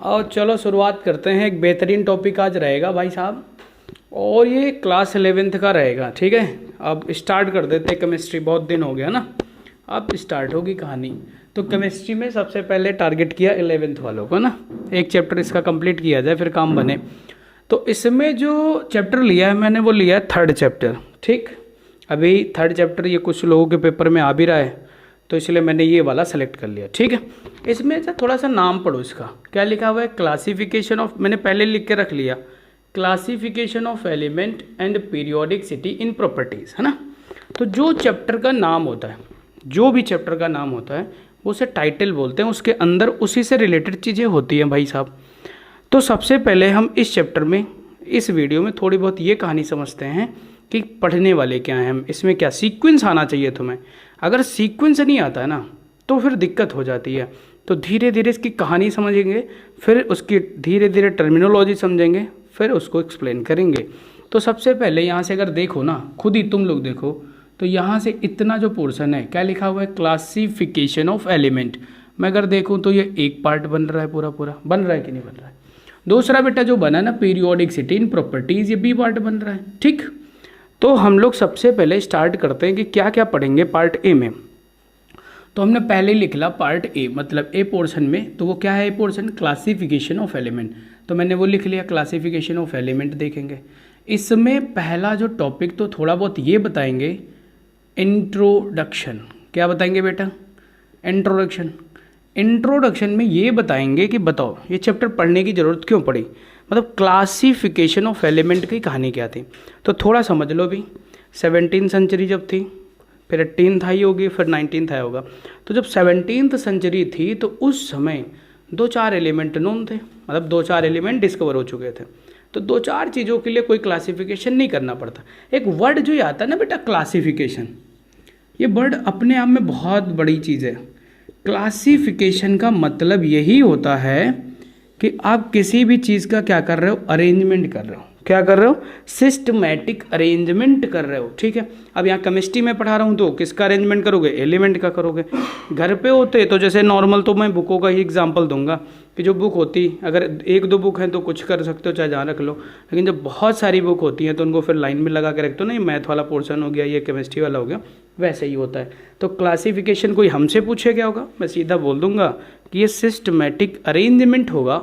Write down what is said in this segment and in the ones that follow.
और चलो शुरुआत करते हैं। एक बेहतरीन टॉपिक आज रहेगा भाई साहब, और ये क्लास 11th का रहेगा। ठीक है, अब स्टार्ट कर देते हैं। केमिस्ट्री बहुत दिन हो गया ना, अब स्टार्ट होगी कहानी। तो केमिस्ट्री में सबसे पहले टारगेट किया 11th वालों को ना, एक चैप्टर इसका कंप्लीट किया जाए फिर काम बने। तो इसमें जो चैप्टर लिया है मैंने वो लिया है 3rd चैप्टर। ठीक, अभी 3rd चैप्टर ये कुछ लोगों के पेपर में आ भी रहा है, तो इसलिए मैंने ये वाला सेलेक्ट कर लिया। ठीक है, इसमें से थोड़ा सा नाम पढ़ो इसका, क्या लिखा हुआ है। क्लासिफिकेशन ऑफ, मैंने पहले लिख के रख लिया, classification of element and periodicity in properties, है ना। तो जो चैप्टर का नाम होता है, जो भी चैप्टर का नाम होता है वो उसे टाइटल बोलते हैं, उसके अंदर उसी से रिलेटेड चीज़ें होती हैं भाई साहब। तो सबसे पहले हम इस चैप्टर में, इस वीडियो में थोड़ी बहुत ये कहानी समझते हैं कि पढ़ने वाले क्या हैं हम, इसमें क्या सीक्वेंस आना चाहिए तुम्हें। अगर सीक्वेंस नहीं आता है ना तो फिर दिक्कत हो जाती है। तो धीरे धीरे इसकी कहानी समझेंगे, फिर उसकी धीरे धीरे टर्मिनोलॉजी समझेंगे, फिर उसको एक्सप्लेन करेंगे। तो सबसे पहले यहाँ से अगर देखो ना, खुद ही तुम लोग देखो, तो यहाँ से इतना जो पोर्शन है क्या लिखा हुआ है, क्लासिफिकेशन ऑफ एलिमेंट। मैं अगर देखूँ तो ये एक पार्ट बन रहा है, पूरा पूरा बन रहा है कि नहीं बन रहा है। दूसरा बेटा जो बना ना पीरियोडिसिटी इन प्रॉपर्टीज़, ये बी पार्ट बन रहा है। ठीक, तो हम लोग सबसे पहले स्टार्ट करते हैं कि क्या क्या पढ़ेंगे पार्ट ए में। तो हमने पहले ही लिख ला पार्ट ए, मतलब ए पोर्शन में। तो वो क्या है ए पोर्शन, क्लासिफिकेशन ऑफ एलिमेंट। तो मैंने वो लिख लिया, क्लासिफिकेशन ऑफ एलिमेंट देखेंगे। इसमें पहला जो टॉपिक तो थोड़ा बहुत ये बताएंगे, इंट्रोडक्शन। क्या बताएंगे बेटा, इंट्रोडक्शन। इंट्रोडक्शन में ये बताएंगे कि बताओ ये चैप्टर पढ़ने की ज़रूरत क्यों पड़ी, मतलब क्लासिफिकेशन ऑफ एलिमेंट की कहानी क्या थी। तो थोड़ा समझ लो भी, 17th सेंचुरी जब थी, फिर 18th आई होगी, फिर 19th आया होगा। तो जब 17th सेंचुरी थी तो उस समय 2-4 एलिमेंट नोन थे, मतलब 2-4 एलिमेंट डिस्कवर हो चुके थे। तो 2-4 चीज़ों के लिए कोई क्लासिफिकेशन नहीं करना पड़ता। एक वर्ड जो आता है ना बेटा क्लासिफिकेशन, ये वर्ड अपने आप में बहुत बड़ी चीज़ है। क्लासिफिकेशन का मतलब यही होता है कि आप किसी भी चीज़ का क्या कर रहे हो, अरेंजमेंट कर रहे हो। क्या कर रहे हो, सिस्टमैटिक अरेंजमेंट कर रहे हो। ठीक है, अब यहाँ केमिस्ट्री में पढ़ा रहा हूँ तो किसका अरेंजमेंट करोगे, एलिमेंट का करोगे। घर पे होते तो जैसे नॉर्मल, तो मैं बुकों का ही एग्जांपल दूंगा कि जो बुक होती, अगर 1-2 बुक हैं तो कुछ कर सकते हो, चाहे जहाँ रख लो। लेकिन जब बहुत सारी बुक होती हैं तो उनको फिर लाइन में लगा के रखते हो ना, ये मैथ वाला पोर्शन हो गया, ये केमिस्ट्री वाला हो गया, वैसे ही होता है। तो क्लासिफिकेशन कोई हमसे पूछे क्या होगा, मैं सीधा बोल दूंगा कि ये सिस्टमैटिक अरेंजमेंट होगा।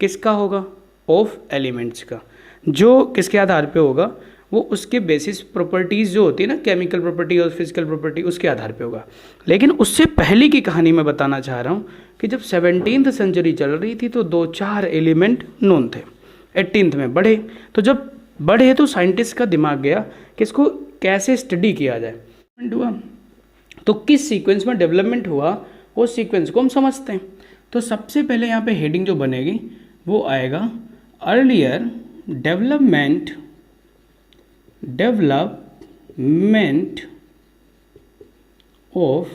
किसका होगा, ऑफ एलिमेंट्स का। जो किसके आधार पे होगा, वो उसके बेसिस प्रॉपर्टीज़ जो होती है ना, केमिकल प्रॉपर्टी और फिजिकल प्रॉपर्टी, उसके आधार पे होगा। लेकिन उससे पहले की कहानी मैं बताना चाह रहा हूँ कि जब 17th सेंचुरी चल रही थी तो 2-4 एलिमेंट नोन थे, 18th में बढ़े। तो जब बढ़े तो साइंटिस्ट का दिमाग गया कि इसको कैसे स्टडी किया जाए। हुआ तो किस सीक्वेंस में डेवलपमेंट हुआ, उस सीक्वेंस को हम समझते हैं। तो सबसे पहले यहाँ पे हेडिंग जो बनेगी वो आएगा, earlier development of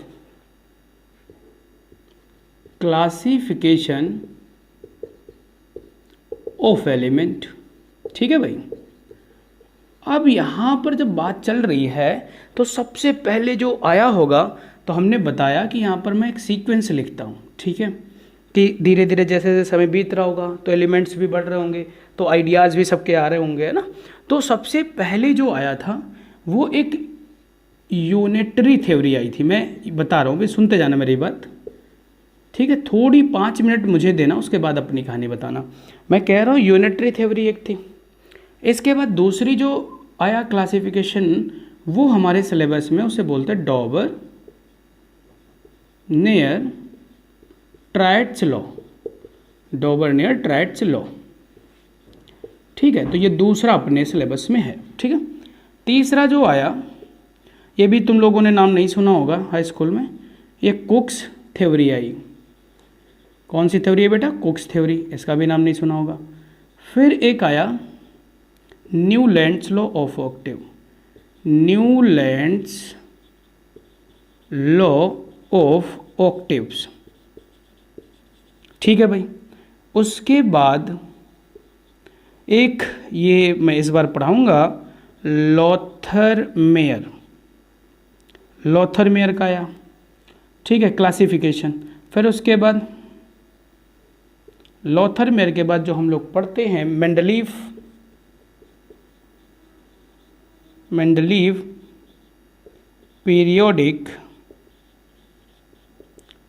classification of element. ठीक है भाई, अब यहाँ पर जब बात चल रही है तो सबसे पहले जो आया होगा, तो हमने बताया कि यहाँ पर मैं एक सीक्वेंस लिखता हूँ। ठीक है, कि धीरे धीरे जैसे जैसे समय बीत रहा होगा तो एलिमेंट्स भी बढ़ रहे होंगे, तो आइडियाज़ भी सबके आ रहे होंगे, है ना। तो सबसे पहले जो आया था वो एक यूनिटरी थ्योरी आई थी। मैं बता रहा हूँ भाई, सुनते जाना मेरी बात, ठीक है। थोड़ी 5 मिनट मुझे देना, उसके बाद अपनी कहानी बताना। मैं कह रहा हूँ यूनिटरी थ्योरी एक थी। इसके बाद दूसरी जो आया क्लासिफिकेशन, वो हमारे सिलेबस में उसे बोलते हैं Dobereiner triads law. Dobereiner triads law, ठीक है। तो ये दूसरा अपने सिलेबस में है, ठीक है। तीसरा जो आया, ये भी तुम लोगों ने नाम नहीं सुना होगा हाई स्कूल में, ये कुक्स थ्योरी आई। कौन सी थ्योरी है बेटा, कुक्स थ्योरी, इसका भी नाम नहीं सुना होगा। फिर एक आया Newlands law of Octave, Newlands law of octaves, ठीक है भाई। उसके बाद एक ये मैं इस बार पढ़ाऊंगा लॉथर मेयर, लॉथर मेयर का आया, ठीक है, क्लासिफिकेशन। फिर उसके बाद लॉथरमेयर के बाद जो हम लोग पढ़ते हैं मेंडलीव पीरियोडिक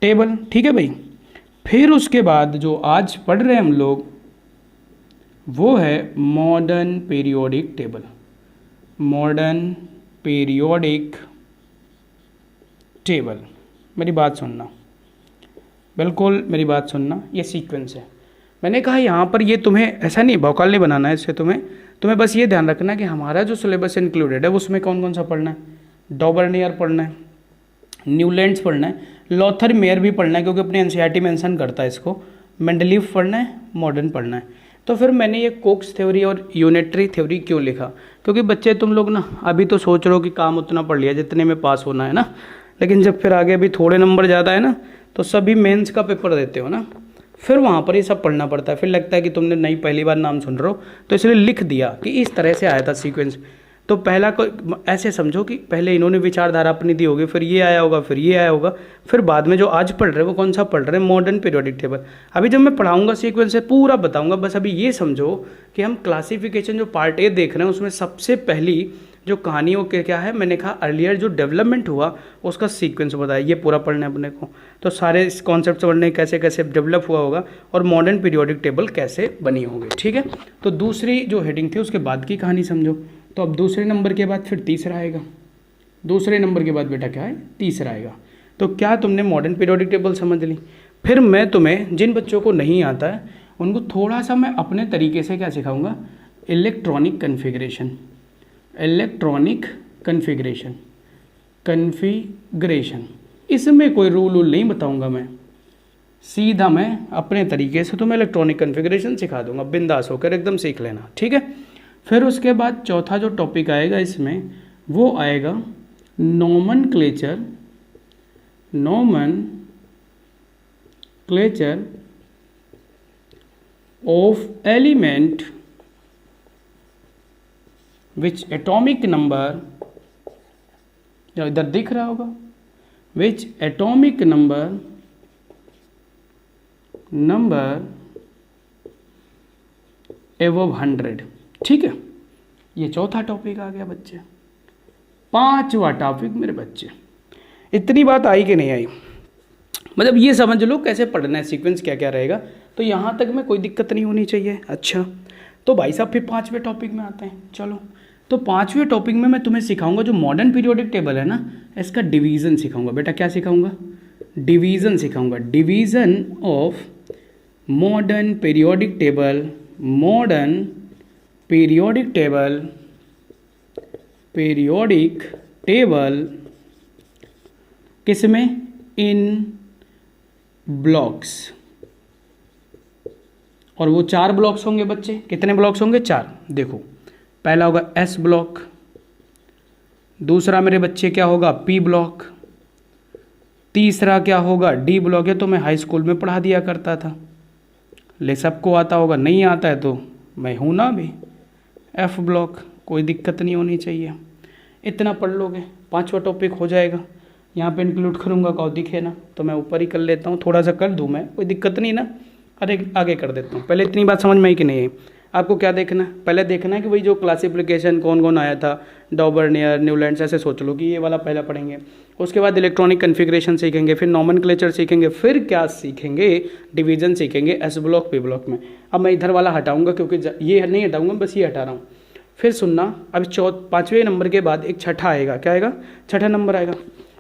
टेबल, ठीक है भाई। फिर उसके बाद जो आज पढ़ रहे हैं हम लोग वो है modern periodic table. Modern periodic table, मेरी बात सुनना, बिल्कुल मेरी बात सुनना, ये सीक्वेंस है। मैंने कहा यहाँ पर ये तुम्हें ऐसा नहीं भौकाल नहीं बनाना है, इससे तुम्हें बस ये ध्यान रखना कि हमारा जो सिलेबस इंक्लूडेड है उसमें कौन कौन सा पढ़ना है। डॉबर्नियर पढ़ना है, न्यूलैंड्स पढ़ना है, लॉथरमेयर भी पढ़ना है क्योंकि अपने एनसीईआरटी मेंशन करता है इसको, मेंडलीव पढ़ना है, मॉडर्न पढ़ना है। तो फिर मैंने ये कोक्स थ्योरी और यूनिटरी थ्योरी क्यों लिखा, क्योंकि बच्चे तुम लोग ना अभी तो सोच रहे हो कि काम उतना पढ़ लिया जितने में पास होना है ना, लेकिन जब फिर आगे अभी थोड़े नंबर ज़्यादा है ना तो सभी मेंस का पेपर देते हो ना, फिर वहाँ पर ये सब पढ़ना पड़ता है। फिर लगता है कि तुमने नई पहली बार नाम सुन रहे हो, तो इसलिए लिख दिया कि इस तरह से आया था सीक्वेंस। तो पहला को ऐसे समझो कि पहले इन्होंने विचारधारा अपनी दी होगी, फिर ये आया होगा, फिर ये आया होगा, फिर बाद में जो आज पढ़ रहे हैं वो कौन सा पढ़ रहे हैं, मॉडर्न पीरियोडिक टेबल। अभी जब मैं पढ़ाऊंगा सीक्वेंस से पूरा बताऊंगा, बस अभी ये समझो कि हम क्लासिफिकेशन जो पार्ट ए देख रहे हैं उसमें सबसे पहली जो कहानियों के क्या है, मैंने कहा अर्लियर जो डेवलपमेंट हुआ उसका सीक्वेंस बताया, ये पूरा पढ़ना है अपने को। तो सारे इस कॉन्सेप्ट पढ़ने कैसे कैसे डेवलप हुआ होगा और मॉडर्न पीरियोडिक टेबल कैसे बनी होगी, ठीक है। तो दूसरी जो हेडिंग थी उसके बाद की कहानी समझो। तो अब दूसरे नंबर के बाद फिर तीसरा आएगा, दूसरे नंबर के बाद बेटा क्या है, तीसरा आएगा। तो क्या तुमने मॉडर्न पीरियोडिक टेबल समझ ली। फिर मैं तुम्हें, जिन बच्चों को नहीं आता है उनको थोड़ा सा मैं अपने तरीके से क्या सिखाऊंगा, electronic configuration, electronic configuration, configuration. इसमें कोई रूल नहीं बताऊंगा मैं, सीधा मैं अपने तरीके से तुम्हें इलेक्ट्रॉनिक कन्फिग्रेशन सिखा दूंगा, बिंदास होकर एकदम सीख लेना, ठीक है। फिर उसके बाद चौथा जो टॉपिक आएगा इसमें वो आएगा nomenclature, nomenclature of element which atomic number, इधर दिख रहा होगा, विच एटॉमिक नंबर एबव 100, ठीक है। ये चौथा टॉपिक आ गया बच्चे। पांचवा टॉपिक मेरे बच्चे, इतनी बात आई कि नहीं आई, मतलब ये समझ लो कैसे पढ़ना है, सीक्वेंस क्या क्या रहेगा, तो यहाँ तक में कोई दिक्कत नहीं होनी चाहिए। अच्छा तो भाई साहब फिर पांचवें टॉपिक में आते हैं, चलो। तो पांचवें टॉपिक में मैं तुम्हें सिखाऊंगा जो मॉडर्न पीरियोडिक टेबल है ना, इसका डिवीज़न सिखाऊंगा। बेटा क्या सिखाऊंगा, डिवीज़न सिखाऊंगा, division of modern periodic table, modern periodic table, periodic table किसमें, इन ब्लॉक्स। और वो 4 ब्लॉक्स होंगे बच्चे, कितने ब्लॉक्स होंगे, 4। देखो पहला होगा एस ब्लॉक, दूसरा मेरे बच्चे क्या होगा, पी ब्लॉक, तीसरा क्या होगा, डी ब्लॉक। है तो मैं हाई स्कूल में पढ़ा दिया करता था, ले सबको आता होगा, नहीं आता है तो मैं हूं ना भी। एफ ब्लॉक, कोई दिक्कत नहीं होनी चाहिए, इतना पढ़ लोगे, पांचवा टॉपिक हो जाएगा। यहाँ पे इंक्लूड करूँगा कहो दिखे ना, तो मैं ऊपर ही कर लेता हूँ, थोड़ा सा कर दूँ मैं, कोई दिक्कत नहीं ना, अरे आगे कर देता हूँ। पहले इतनी बात समझ में आई कि नहीं है, आपको क्या देखना है, पहले देखना है कि भाई जो क्लासिफिकेशन कौन कौन आया था, डॉबर्नियर, न्यूलैंड्स, ऐसे सोच लो कि ये वाला पहला पढ़ेंगे। उसके बाद इलेक्ट्रॉनिक कन्फिग्रेशन सीखेंगे, फिर नोमेनक्लेचर सीखेंगे, फिर क्या सीखेंगे, डिवीजन सीखेंगे एस ब्लॉक पी ब्लॉक में। अब मैं इधर वाला हटाऊंगा क्योंकि ये नहीं हटाऊंगा, बस ये हटा रहा हूँ। फिर सुनना, अब 5वें नंबर के बाद एक छठा आएगा, क्या आएगा, छठा नंबर आएगा।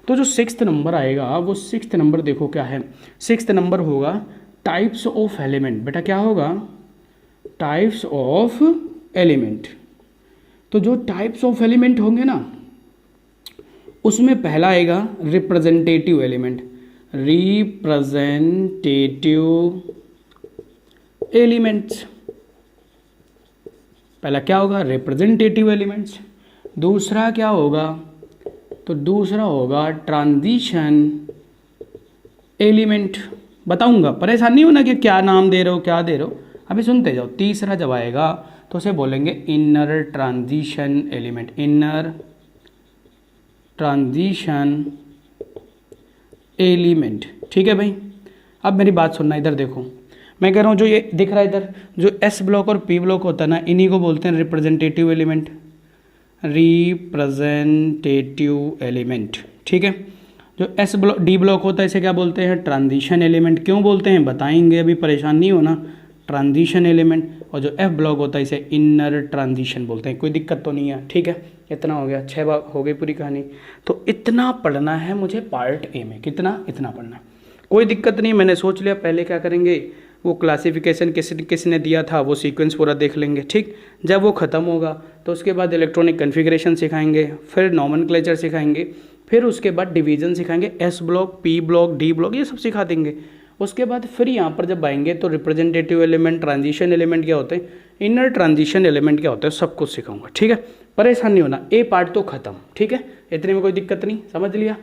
तो जो 6th नंबर आएगा वो 6th नंबर देखो क्या है, 6th नंबर होगा टाइप्स ऑफ एलिमेंट। बेटा क्या होगा, टाइप्स ऑफ एलिमेंट। तो जो टाइप्स ऑफ एलिमेंट होंगे ना उसमें पहला आएगा रिप्रेजेंटेटिव एलिमेंट, रिप्रेजेंटेटिव एलिमेंट्स। पहला क्या होगा, रिप्रेजेंटेटिव एलिमेंट्स। दूसरा क्या होगा, तो दूसरा होगा ट्रांजिशन एलिमेंट। बताऊंगा, परेशान नहीं होना कि क्या नाम दे रहे हो क्या दे रहे हो, अभी सुनते जाओ। तीसरा जब आएगा तो उसे बोलेंगे inner transition element, inner transition element. ठीक है भाई, अब मेरी बात सुनना, इधर देखो। मैं कह रहा हूँ जो ये दिख रहा है इधर, जो एस ब्लॉक और पी ब्लॉक होता है ना, इन्हीं को बोलते हैं रिप्रेजेंटेटिव एलिमेंट, रिप्रेजेंटेटिव एलिमेंट। ठीक है, जो एस ब्लॉक डी ब्लॉक होता है इसे क्या बोलते हैं, ट्रांजिशन एलिमेंट। क्यों बोलते हैं बताएंगे, अभी परेशान नहीं होना, ट्रांजिशन एलिमेंट। और जो एफ ब्लॉक होता है इसे इनर ट्रांजिशन बोलते हैं। कोई दिक्कत तो नहीं है, ठीक है। इतना हो गया, 6 बार हो गई पूरी कहानी। तो इतना पढ़ना है मुझे पार्ट ए में, कितना, इतना पढ़ना है, कोई दिक्कत नहीं। मैंने सोच लिया पहले क्या करेंगे, वो क्लासिफिकेशन किसने दिया था वो सीक्वेंस पूरा देख लेंगे, ठीक। जब वो ख़त्म होगा तो उसके बाद इलेक्ट्रॉनिक कन्फिग्रेशन सिखाएंगे, फिर नॉमेनक्लेचर सिखाएंगे, फिर उसके बाद डिवीज़न सिखाएंगे, S block, P block, D block, ये सब सिखा देंगे। उसके बाद फिर यहाँ पर जब आएंगे तो रिप्रेजेंटेटिव एलिमेंट, ट्रांजिशन एलिमेंट क्या होते हैं, इनर ट्रांजिशन एलिमेंट क्या होते हैं, सब कुछ सिखाऊंगा, ठीक है। परेशान नहीं होना, ए पार्ट तो खत्म, ठीक है, इतने में कोई दिक्कत नहीं, समझ लिया।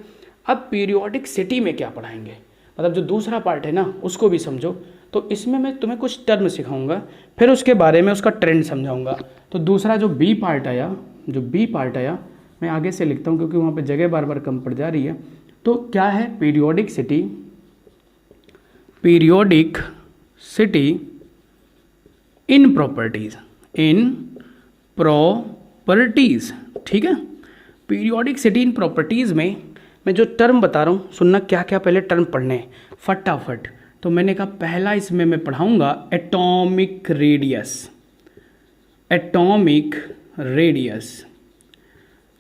अब पीरियोडिक सिटी में क्या पढ़ाएंगे, मतलब जो दूसरा पार्ट है ना उसको भी समझो। तो इसमें मैं तुम्हें कुछ टर्म सिखाऊंगा, फिर उसके बारे में उसका ट्रेंड समझाऊंगा। तो दूसरा जो बी पार्ट आया, मैं आगे से लिखता हूँ क्योंकि वहाँ पे जगह बार बार कम पड़ जा रही है। तो क्या है, पीरियोडिक सिटी इन प्रॉपर्टीज़, ठीक है। पीरियोडिक सिटी इन प्रॉपर्टीज़ में मैं जो टर्म बता रहा हूँ सुनना, क्या क्या पहले टर्म पढ़ने हैं फटाफट। तो मैंने कहा पहला इसमें मैं पढ़ाऊँगा एटॉमिक रेडियस।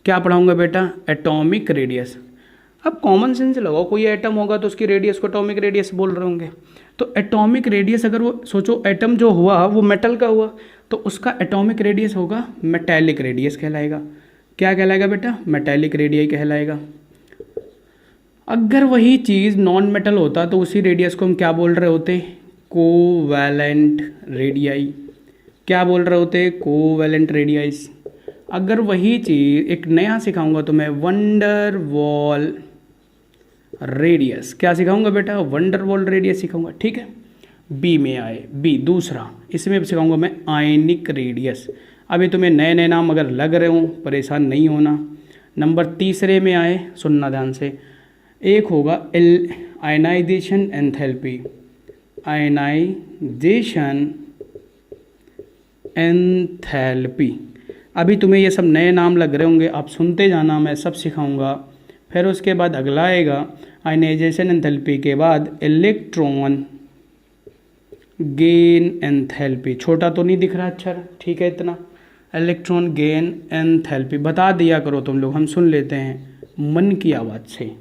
क्या पढ़ाऊँगा बेटा, एटॉमिक रेडियस। अब कॉमन सेंस लगाओ, कोई एटम होगा तो उसकी रेडियस को एटॉमिक रेडियस बोल रहे होंगे। तो एटॉमिक रेडियस, अगर वो सोचो एटम जो हुआ वो मेटल का हुआ तो उसका एटॉमिक रेडियस होगा मेटैलिक रेडियस कहलाएगा। क्या कहलाएगा बेटा, मेटैलिक रेडियस कहलाएगा। अगर वही चीज़ नॉन मेटल होता तो उसी रेडियस को हम क्या बोल रहे होते, कोवैलेंट रेडियाई। क्या बोल रहे होते, कोवैलेंट रेडियाइस। अगर वही चीज़ एक नया सिखाऊंगा तो मैं वंडर वॉल रेडियस, क्या सिखाऊंगा बेटा, वंडर वॉल रेडियस सिखाऊंगा, ठीक है। बी में आए, बी दूसरा, इसमें सिखाऊंगा मैं आयनिक रेडियस। अभी तुम्हें नए नए नाम अगर लग रहे हो परेशान नहीं होना। नंबर तीसरे में आए, सुनना ध्यान से, एक होगा आयनाइजेशन एंथैल्पी। अभी तुम्हें ये सब नए नाम लग रहे होंगे, आप सुनते जाना, मैं सब सिखाऊंगा। फिर उसके बाद अगला आएगा आयनाइजेशन एंथैल्पी के बाद इलेक्ट्रॉन गेन एंथैल्पी। छोटा तो नहीं दिख रहा अक्षर, ठीक है इतना, इलेक्ट्रॉन गेन एंथैल्पी बता दिया करो तुम लोग, हम सुन लेते हैं मन की आवाज़ से।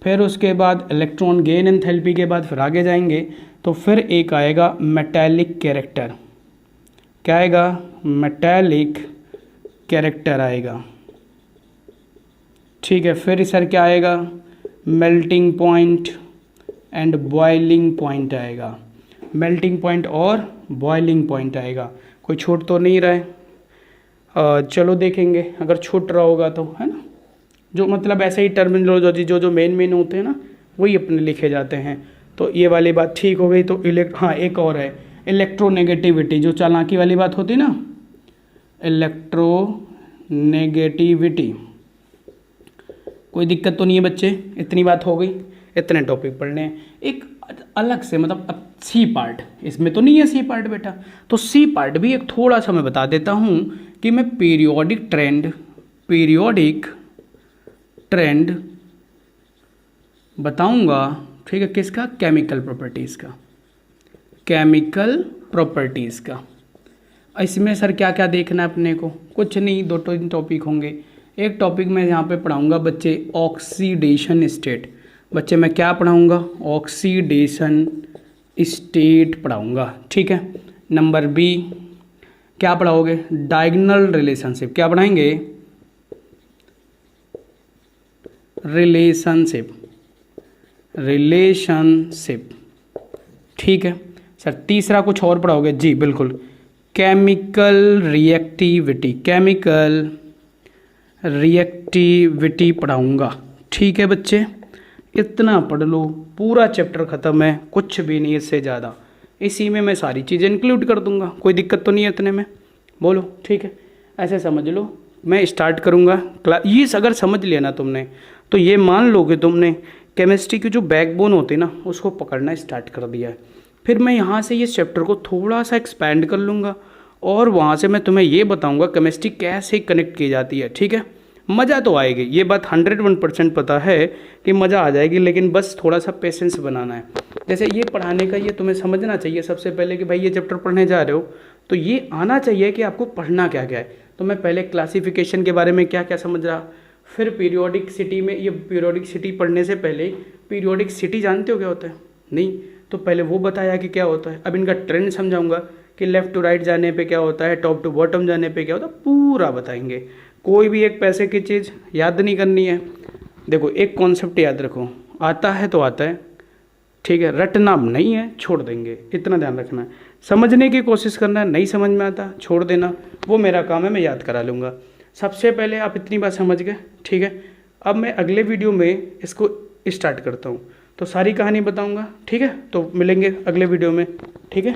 फिर उसके बाद इलेक्ट्रॉन गेन एंथैल्पी के बाद फिर आगे जाएंगे तो फिर एक आएगा मेटैलिक कैरेक्टर। क्या आएगा, मेटैलिक कैरेक्टर आएगा, ठीक है। फिर सर क्या आएगा, melting point and boiling point आएगा। मेल्टिंग पॉइंट और बॉइलिंग पॉइंट आएगा। कोई छूट तो नहीं रहा है, चलो देखेंगे अगर छूट रहा होगा तो, है ना। जो मतलब ऐसे ही टर्मिनोलॉजी जो मेन होते हैं ना वही अपने लिखे जाते हैं। तो ये वाली बात ठीक हो गई। तो हाँ एक और है इलेक्ट्रोनेगेटिविटी, जो चालाकी वाली बात होती ना, इलेक्ट्रोनेगेटिविटी। कोई दिक्कत तो नहीं है बच्चे, इतनी बात हो गई, इतने टॉपिक पढ़ने हैं। एक अलग से मतलब अब सी पार्ट, इसमें तो नहीं है सी पार्ट बेटा, तो सी पार्ट भी एक थोड़ा सा मैं बता देता हूँ कि मैं पीरियोडिक ट्रेंड बताऊंगा, ठीक है। किसका, केमिकल प्रॉपर्टीज़ का। इसमें सर क्या क्या देखना है अपने को, कुछ नहीं, 2-3 टॉपिक होंगे। एक टॉपिक मैं यहाँ पे पढ़ाऊंगा बच्चे ऑक्सीडेशन स्टेट। बच्चे मैं क्या पढ़ाऊंगा, ऑक्सीडेशन स्टेट पढ़ाऊंगा, ठीक है। नंबर बी क्या पढ़ाओगे, डायगोनल रिलेशनशिप। क्या पढ़ाएंगे, रिलेशनशिप, ठीक है सर। तीसरा कुछ और पढ़ाओगे, जी बिल्कुल, केमिकल रिएक्टिविटी पढ़ाऊंगा, ठीक है बच्चे। इतना पढ़ लो, पूरा चैप्टर ख़त्म है, कुछ भी नहीं इससे ज़्यादा। इसी में मैं सारी चीज़ें इंक्लूड कर दूंगा, कोई दिक्कत तो नहीं है इतने में, बोलो ठीक है। ऐसे समझ लो, मैं स्टार्ट करूंगा ये अगर समझ लिया ना तुमने तो ये मान लो कि तुमने केमिस्ट्री की जो बैकबोन होती है ना उसको पकड़ना स्टार्ट कर दिया है। फिर मैं यहाँ से इस चैप्टर को थोड़ा सा एक्सपैंड कर लूँगा और वहाँ से मैं तुम्हें ये बताऊँगा केमिस्ट्री कैसे कनेक्ट की जाती है। ठीक है, मज़ा तो आएगी, ये बात 101% पता है कि मज़ा आ जाएगी, लेकिन बस थोड़ा सा पेशेंस बनाना है। जैसे ये पढ़ाने का ये तुम्हें समझना चाहिए सबसे पहले कि भाई ये चैप्टर पढ़ने जा रहे हो तो ये आना चाहिए कि आपको पढ़ना क्या क्या है। तो मैं पहले क्लासिफिकेशन के बारे में क्या क्या समझ रहा, फिर पीरियोडिकसिटी में, ये पीरियोडिकसिटी पढ़ने से पहले पीरियोडिकसिटी जानते हो क्या होता है? नहीं, तो पहले वो बताया कि क्या होता है। अब इनका ट्रेंड समझाऊंगा कि लेफ़्ट टू राइट जाने पे क्या होता है, टॉप टू बॉटम जाने पे क्या होता है, पूरा बताएंगे। कोई भी एक पैसे की चीज़ याद नहीं करनी है। देखो एक कॉन्सेप्ट याद रखो, आता है तो आता है, ठीक है, रटना नहीं है, छोड़ देंगे, इतना ध्यान रखना है। समझने की कोशिश करना है, नहीं समझ में आता छोड़ देना, वो मेरा काम है, मैं याद करा लूँगा। सबसे पहले आप इतनी बात समझ गए, ठीक है। अब मैं अगले वीडियो में इसको स्टार्ट करता हूँ, तो सारी कहानी बताऊँगा, ठीक है। तो मिलेंगे अगले वीडियो में, ठीक है।